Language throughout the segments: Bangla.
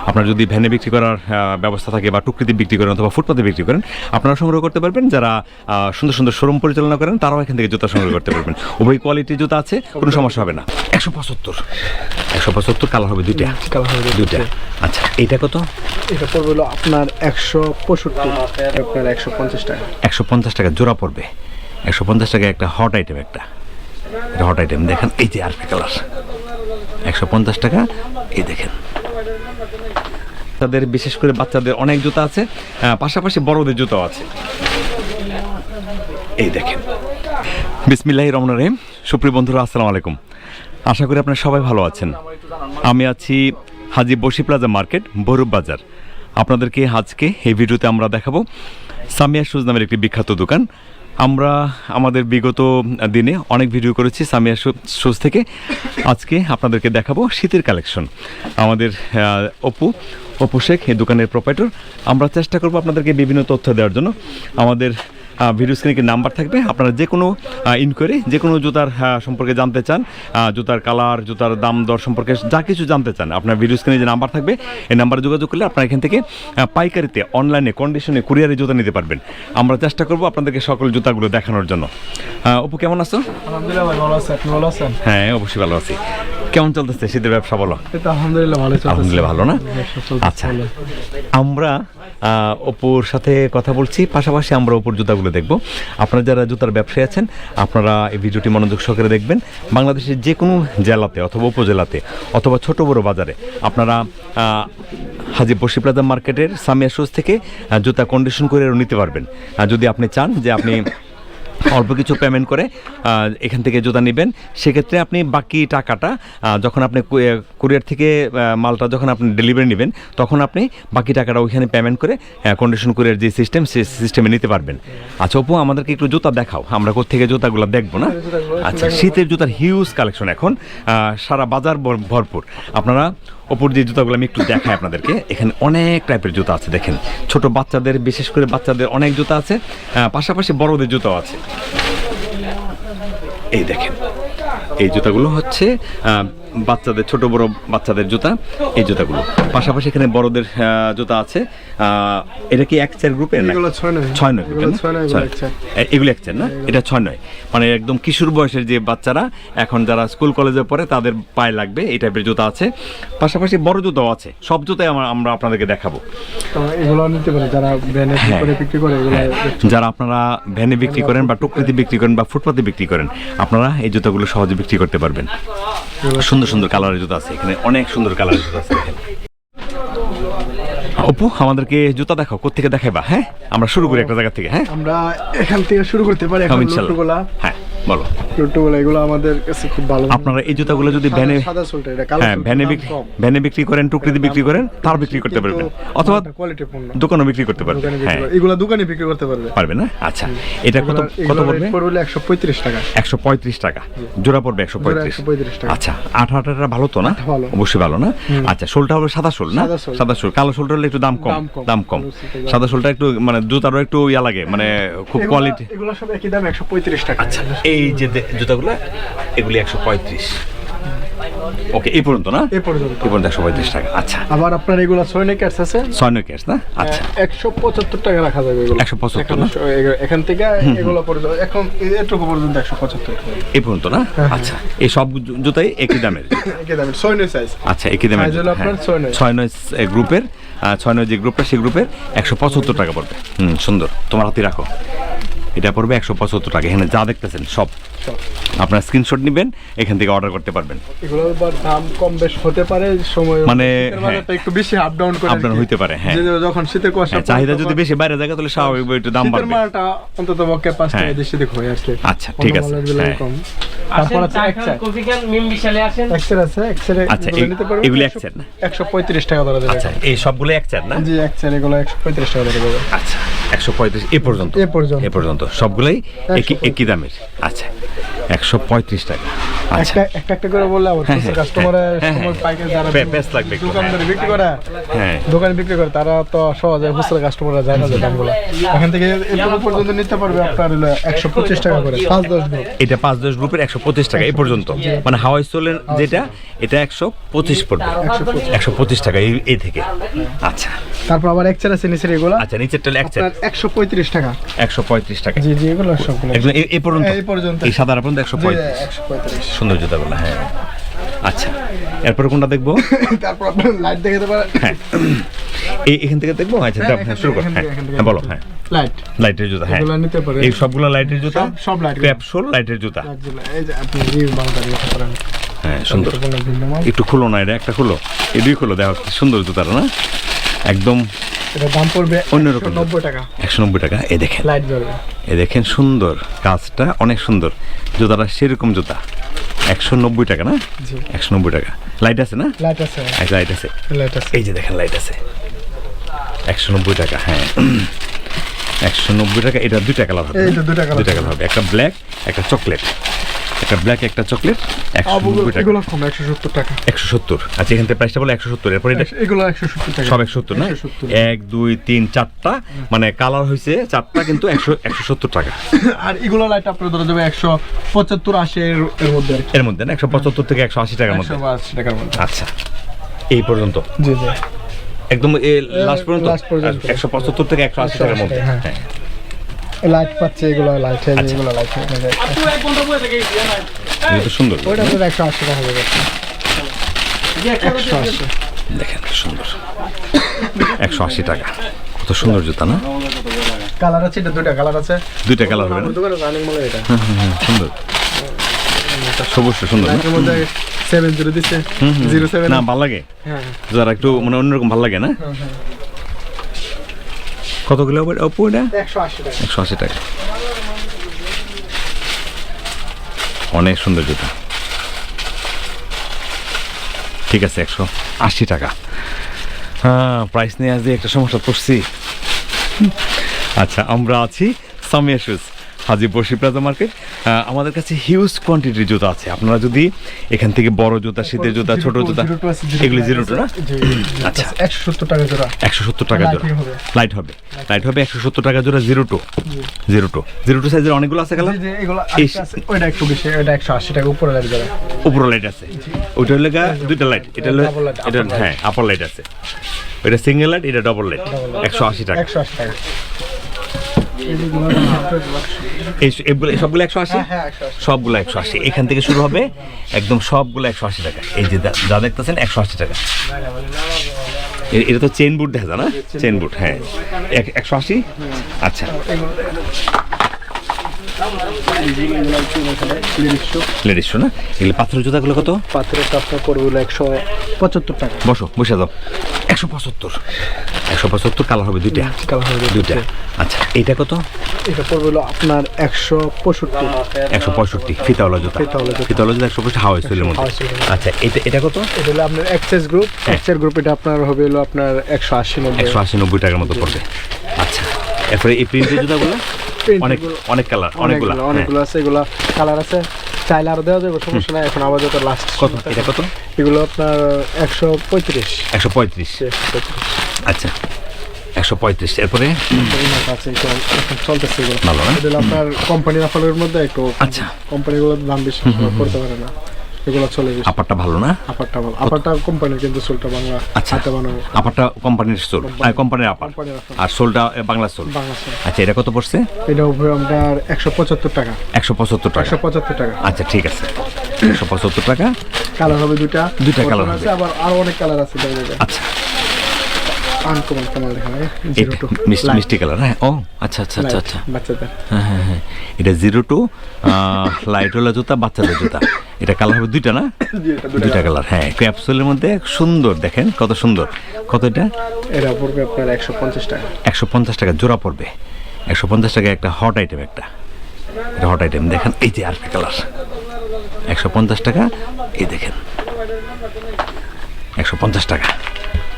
আপনার যদি ভ্যানে বিক্রি করার ব্যবস্থা থাকে বা টুকরিতে বিক্রি করেন অথবা ফুটপাতে বিক্রি করেন, আপনারা সংগ্রহ করতে পারবেন। যারা সুন্দর সুন্দর শোরুম পরিচালনা করেন তারাও এখান থেকে জুতা সংগ্রহ করতে পারবেন। উভয় কোয়ালিটির জুতা আছে, কোনো সমস্যা হবে না। 175 কালার হবে দুইটা। আচ্ছা, এইটা কত? এটা পড়বে হলো আপনার 165, আপনার 150 টাকা। 150 টাকা জোড়া পড়বে। 150 টাকা একটা হট আইটেম, এটা হট আইটেম। দেখেন এই যে আরেকটা কালার, 150 টাকা। এই দেখেন, তাদের বিশেষ করে বাচ্চাদের অনেক জুতা আছে, পাশাপাশি বড়দের জুতাও আছে। এই দেখেন। বিসমিল্লাহির রহমানির রহিম। সুপ্রিয় বন্ধুরা, আসসালামু আলাইকুম। আশা করি আপনারা সবাই ভালো আছেন। আমি আছি হাজি বসি প্লাজা মার্কেট, বরুব বাজার। আপনাদেরকে আজকে এই ভিডিওতে আমরা দেখাবো সামিয়া শুজ নামের একটি বিখ্যাত দোকান। আমরা আমাদের বিগত দিনে অনেক ভিডিও করেছি সামিয়া শুজ থেকে। আজকে আপনাদেরকে দেখাবো শীতের কালেকশন। আমাদের অপু শেখ এই দোকানের প্রোপাইটর। আমরা চেষ্টা করবো আপনাদেরকে বিভিন্ন তথ্য দেওয়ার জন্য। আমাদের ভিডিও স্ক্রিনে নাম্বার থাকবে, আপনারা যে কোনো ইনকোয়ারি, যে কোনো জুতার সম্পর্কে জানতে চান, জুতার কালার, জুতার দাম দর সম্পর্কে যা কিছু জানতে চান, আপনার ভিডিও স্ক্রিনে যে নাম্বার থাকবে এই নাম্বারে যোগাযোগ করলে আপনারা এখান থেকে পাইকারিতে, অনলাইনে, কন্ডিশনে, কুরিয়ারে জুতা নিতে পারবেন। আমরা চেষ্টা করবো আপনাদেরকে সকল জুতাগুলো দেখানোর জন্য। অপু, কেমন আছো? আলহামদুলিল্লাহ ভাই, ভালো আছি। আপনি ভালো আছেন? হ্যাঁ, অবশ্যই ভালো আছি। কেমন চলতেছে শীতের ব্যবসা, বলো? এটা আলহামদুলিল্লাহ ভালো চলতেছে। আলহামদুলিল্লাহ ভালো না? আচ্ছা, আমরা অপুর সাথে কথা বলছি, পাশাপাশি আমরা অপুর জুতাগুলো দেখব। আপনারা যারা জুতার ব্যবসায়ী আছেন, আপনারা এই ভিডিওটি মনোযোগ সহকারে দেখবেন। বাংলাদেশের যে কোনো জেলাতে অথবা উপজেলাতে অথবা ছোট বড় বাজারে আপনারা হাজি বসি প্লাজা মার্কেটের সামিয়া শুজ থেকে জুতা কন্ডিশন করে নিতে পারবেন। যদি আপনি চান যে আপনি অল্প কিছু পেমেন্ট করে এখান থেকে জুতা নেবেন, সেক্ষেত্রে আপনি বাকি টাকাটা যখন আপনি কুরিয়ার থেকে মালটা যখন আপনি ডেলিভারি নেবেন, তখন আপনি বাকি টাকাটা ওইখানে পেমেন্ট করে কন্ডিশন কুরিয়ার যে সিস্টেম, সেই সিস্টেমে নিতে পারবেন। আচ্ছা অপু, আমাদেরকে একটু জুতা দেখাও, আমরা কোত্থেকে জুতাগুলো দেখবো না? আচ্ছা, শীতের জুতার হিউজ কালেকশন এখন, সারা বাজার ভরপুর। আপনারা অপর যে জুতাগুলো আমি একটু দেখাই আপনাদেরকে। এখানে অনেক টাইপের জুতা আছে, দেখেন। ছোট বাচ্চাদের, বিশেষ করে বাচ্চাদের অনেক জুতা আছে, পাশাপাশি বড়দের জুতাও আছে। এই দেখেন, এই জুতাগুলো হচ্ছে বাচ্চাদের, ছোট বড় বাচ্চাদের জুতা, এই জুতাগুলো। পাশাপাশি এখানে বড়দের জুতা আছে। এটা কি এক চেয়ার গ্রুপের? এগুলো 6 নয়। এগুলো এক চেয়ার না, এটা 6 নয়। মানে একদম কিশোর বয়সের যে বাচ্চারা, এখন যারা স্কুল কলেজে পড়ে, তাদের পায়ে লাগবে এই টাইপের জুতা আছে। পাশাপাশি বড় জুতাও আছে। সব জুতাই আমরা আপনাদেরকে দেখাবো। এগুলো নিতে পারে যারা ভ্যানে বিক্রি করে। যারা আপনারা ভ্যানে বিক্রি করেন বা টুকরিতে বিক্রি করেন বা ফুটপাতে বিক্রি করেন, আপনারা এই জুতাগুলো সহজে বিক্রি করতে পারবেন। সুন্দর সুন্দর কালারের জুতা আছে এখানে, অনেক সুন্দর কালারের জুতা আছে। অপু, আমাদেরকে জুতা দেখাও, কোত্থেকে দেখাইবা? হ্যাঁ, আমরা শুরু করি একটা জায়গা থেকে। হ্যাঁ, আমরা এখান থেকে শুরু করতে পারি। এখন লুটুগুলা, হ্যাঁ বলো। লুটুগুলা এগুলো আমাদের কাছে খুব ভালো। আপনারা এই জুতাগুলো যদি ভ্যানে, হ্যাঁ ভ্যানে বিক্রি করেন, টুকরিতে বিক্রি করেন, তার বিক্রি করতে পারবেন, অথবা দোকানে বিক্রি করতে পারবেন। হ্যাঁ, এগুলো দোকানে বিক্রি করতে পারবেন না? আচ্ছা, এটা কত পড়বে? 135 টাকা। 135 টাকা জোড়া পড়বে। 135 টাকা। আচ্ছা, আঠাটা ভালো তো না? অবশ্যই ভালো না? আচ্ছা, সোলটা হবে সাদা সোল না? সাদা সোল। কালো সোলটা হলে একটু দাম কম। সাদা সোলটা একটু মানে জুতারও একটু ইয়া লাগে, মানে খুব কোয়ালিটি। এগুলো সব একই দাম, 135 টাকা। আচ্ছা, এই যে জুতাগুলো, এগুলি 135। ওকে, এই পর্যন্ত না? এই পর্যন্ত 135 টাকা। আচ্ছা, আবার আপনার এগুলো 6 নয় ক্যাশ আছে। 6 নয় ক্যাশ না? আচ্ছা, 175 টাকা রাখা যাবে এগুলো। 175 না? এখান থেকে এগুলো পর্যন্ত, এখন এটুকু পর্যন্ত 175 টাকা। এই পর্যন্ত না? আচ্ছা, এই সব জুতাই একই দামের? একই দামের, 6 নয় সাইজ। আচ্ছা, একই দামের। আপনার 6 নয় গ্রুপের, 6 নয় যে গ্রুপটা, সেই গ্রুপের 175 টাকা পড়বে। সুন্দর, তোমার হাতে রাখো। এটা পড়বে 175 টাকা। এখানে যা দেখতেছেন সব আপনার স্ক্রিনশট নেবেন, এখান থেকে অর্ডার করতে পারবেন। এগুলোর দাম কম বেশ হতে পারে, সময় মানে একটু বেশি আপ ডাউন হইতে পারে। হ্যাঁ, যখন শীতের কুয়াশা, চাহিদা যদি বেশি বাইরে যায় তাহলে স্বাভাবিক একটু দাম বাড়বে। মালটা অন্তত পক্ষে 5 টাকা বেশি দেখো আর কি। আচ্ছা, ঠিক আছে। তারপর আছে কফিক্যান মিম বিশালে আছেন, এক্সের আছে, এক্সের। আচ্ছা, এগুলো এক্সের না? 135 টাকা ধরে দেবে। আচ্ছা, এই সবগুলো এক্সের না? জি, এক্সের এগুলো 135 টাকা ধরে দেবে। আচ্ছা, 135 এই পর্যন্ত সবগুলাই একই দামের। আচ্ছা, 135 টাকা। আচ্ছা একটা করে বললে আবার কাস্টমারের সময় পাইকারি যারা বেশ লাগবে একটু, দোকানদারে বিক্রি করে, হ্যাঁ দোকানে বিক্রি করে, তারা তো সহজে খুচরা কাস্টমাররা যায় না যে দামগুলো। এখান থেকে এরকম পর্যন্ত নিতে পারবে আপনার হলো 125 টাকা করে 5-10 গ্রুপ। এটা 5-10 গ্রুপের 125 টাকা এই পর্যন্ত, মানে হাওয়াই সোলের যেটা এটা 125 পড়বে, 125 টাকা এই থেকে। আচ্ছা তারপর আবার এক চার আছে নিচের এগুলো, আচ্ছা নিচেরটা এক আপনার 135 টাকা। 135 টাকা জি জি, এগুলো সবগুলো একদম এই পর্যন্ত, এই পর্যন্ত, এই সাদা পর্যন্ত 135। 135। সুন্দর জুতাগুলো, হ্যাঁ। আচ্ছা এরপরে কোনটা দেখবো? তারপর আপনার লাইট দেখাতে পারেন। হ্যাঁ এখান থেকে দেখবো। আচ্ছা শুরু করো। হ্যাঁ বলো। হ্যাঁ লাইট, লাইটের জুতা, হ্যাঁ এগুলো নিতে পারেন। এই সবগুলো লাইটের জুতা, সব লাইট, ক্যাপসুল লাইটের জুতা। এই যে আপনি রিভিউ বাংলা দিতে পারেন। হ্যাঁ সুন্দর, একটু খুলো না, এটা একটা খুলো, এই দুই খুলো, দেখো কি সুন্দর জুতাটা না, একদম এটা দাম পড়বে অন্যরকম 190 টাকা। 190 টাকা। এই দেখেন, লাইট জ্বলবে, এই দেখেন সুন্দর কাজটা, অনেক সুন্দর জুতাটা, সেরকম জুতা 190 টাকা না? জি 190 টাকা। লাইট আছে না? লাইট আছে, লাইট আছে, লাইট আছে। এই যে দেখেন লাইট আছে, 190 টাকা। হ্যাঁ 190 টাকা। এটা দুইটা কালার হবে, এই তো দুইটা কালার হবে, একটা ব্ল্যাক একটা চকলেট, একটা ব্ল্যাক একটা চকলেট। 190 টাকা। এগুলো কম 170 টাকা। 170। আচ্ছা এখান থেকে প্রাইসটা বলে 170। এরপর এটা এগুলো 170 টাকা, সব 170 না? 1 2 3 4টা, মানে কালার হয়েছে 4টা, কিন্তু 170 টাকা। আর এগুলো লাইট আপনার ধরে যাবে 175 80 এর মধ্যে, এর মধ্যে না? 175 থেকে 180 টাকার মধ্যে। 180 টাকার মধ্যে। আচ্ছা এই পর্যন্ত, জি জি, একদম লাস্ট পর্যন্ত, লাস্ট পর্যন্ত। 175 থেকে 180 টাকার মধ্যে। হ্যাঁ। হ্যাঁ লাইট পাচ্ছে, এগুলো লাইট, এগুলো লাইট, এটা তো সুন্দর ওইটা আপনার 180 টাকা হবে। 180 দেখেন কি সুন্দর, 180 টাকা। কত সুন্দর জুতা না? কালার আছে, এটা দুইটা কালার আছে, দুইটা কালার হবে না? আমার দোকানে রানিং মাল এটা। সুন্দর, সবুজ সুন্দর না? এর মধ্যে 70 দিচ্ছে, 07 না ভালো লাগে, হ্যাঁ যারা একটু মানে অন্যরকম ভালো লাগে না? কতগুলো অপু এটা? 180 টাকা। 180 টাকা। অনেক সুন্দর জুতা। ঠিক আছে 180 টাকা। হ্যাঁ প্রাইস নিয়ে আজ একটা সমস্যা পড়ছি। আচ্ছা আমরা আছি সামিয়া শুজ, হাজি বসি প্লাজা মার্কেট। আমাদের কাছে হিউজ কোয়ান্টিটির জুতা আছে। আপনারা যদি এখান থেকে বড় জুতা, শীতের জুতা, ছোট জুতা, এগুলি 02 না? আচ্ছা 170 টাকা জোড়া। 170 টাকা জোড়া। লাইট হবে, লাইট হবে 170 টাকা জোড়া। 02 সাইজের অনেকগুলো আছে কালার। জি এগুলো আছে, ওইটা একটু বেশি, এটা 180 টাকা উপরে লাইট যাবে। উপরে লাইট আছে, ওইটা হলো দুইটা লাইট, এটা হলো এটা, হ্যাঁ আপার লাইট আছে, ওইটা সিঙ্গেল লাইট, এটা ডবল লাইট। 180 টাকা। 180 টাকা। এই সবগুলো 180, হ্যাঁ 180। সবগুলো 180। এখান থেকে শুরু হবে, একদম সবগুলো 180 টাকা। এই যে যা দেখতেছেন 180 টাকা। এটা তো চেন বুট দেখা যায় না? চেন বুট, হ্যাঁ 180। আচ্ছা লেডিস শু না? এগুলো পাথরের জুতাগুলো কত? পাথরের আপনার পড়বে 175 টাকা। বসে যাও। 175 কালার হবে দুইটা, কালার হবে দুইটা। আচ্ছা এইটা কত? এটা পড়বে আপনার 165। 165 ফিতাওয়ালা জুতা। ফিতাওয়ালা জুতা 165 হাওয়াই সোলের মধ্যে। আচ্ছা এটা কত? এটা হলো আপনার এক্সেস গ্রুপ। এক্সেস গ্রুপ এটা আপনার হবে হলো আপনার 180-90 টাকার মতো পড়বে। আচ্ছা এরপরে এই প্রিন্টের জুতাগুলো অনেক কালার, অনেকগুলো আছে, এগুলো কালার আছে, চাইলে আরো দেওয়া যাবে, সমস্যা নাই। এখন আপাতত লাস্ট কত? এটা কত? এগুলো আপনার 135। 135। আচ্ছা 135। এরপরে আছে, এখন চলতেছে এগুলো ভালো না? এটা আপনার কোম্পানির অফারের মধ্যে একটু, আচ্ছা কোম্পানিগুলোর দাম বেশি করতে পারে না, এগুলো চলে বেশি। আপারটা ভালো না? আপারটা ভালো, আপারটা কোম্পানির, কিন্তু সোলটা বাংলা হাতে বানাবো। আপারটা কোম্পানির সোল, কোম্পানির আপার, আর সোলটা বাংলা সোল। আচ্ছা এটা কত পড়ছে? এটা উপরে আপনার 175 টাকা। 175 টাকা। 175 টাকা। আচ্ছা ঠিক আছে 175 টাকা। কালার হবে দুইটা কালার হবে, আবার আরো অনেক কালার আছে। আচ্ছা আনকমন কালার দেখা যায়, এটা মিষ্টি কালার। হ্যাঁ ও আচ্ছা বাচ্চাদের। হ্যাঁ এটা 02 লাইটওয়ালা জুতা, বাচ্চাদের জুতা। এটা কালার হবে দুইটা না? দুইটা কালার, হ্যাঁ ক্যাপসুলের মধ্যে সুন্দর, দেখেন কত সুন্দর। কত এটা? এটা পড়বে আপনার 150 টাকা। 150 টাকা জোড়া পড়বে। 150 টাকা একটা হট আইটেম, এটা হট আইটেম। দেখেন এই যে আরেকটা কালার, 150 টাকা। এই দেখেন 150 টাকা।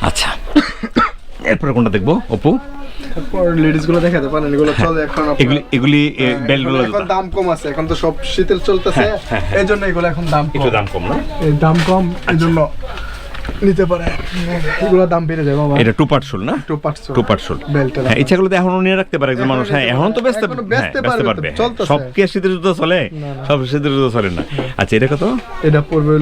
আচ্ছা এরপরে কোনটা দেখবো অপু? তারপর লেডিস গুলো দেখাতে পারেন, এগুলো চলে এখন আপনার- এগুলি বেল্টগুলো এখন দাম কম আছে, এখন তো সব শীতের চলতেছে, এই জন্য এগুলো এখন দাম একটু কম। দাম কম না? এই দাম কম, এই জন্য নিতে পারে। এগুলো দাম বেড়ে যায় বাবা। এটা টু পার্ট শোল না? টু পার্ট শোল। বেল্টের হ্যাঁ, ইচ্ছাগুলো তো এখনো নিয়ে রাখতে পারে একজন মানুষ। হ্যাঁ, এখন তো ব্যস্ত, এখনো বেচতে ব্যস্ত পারবে, পারবে। চলতেছে। সব কি আর শীতের জুতো চলে? সব শীতের জুতো চলে না। আচ্ছা, এটা কত? এটা পড়বে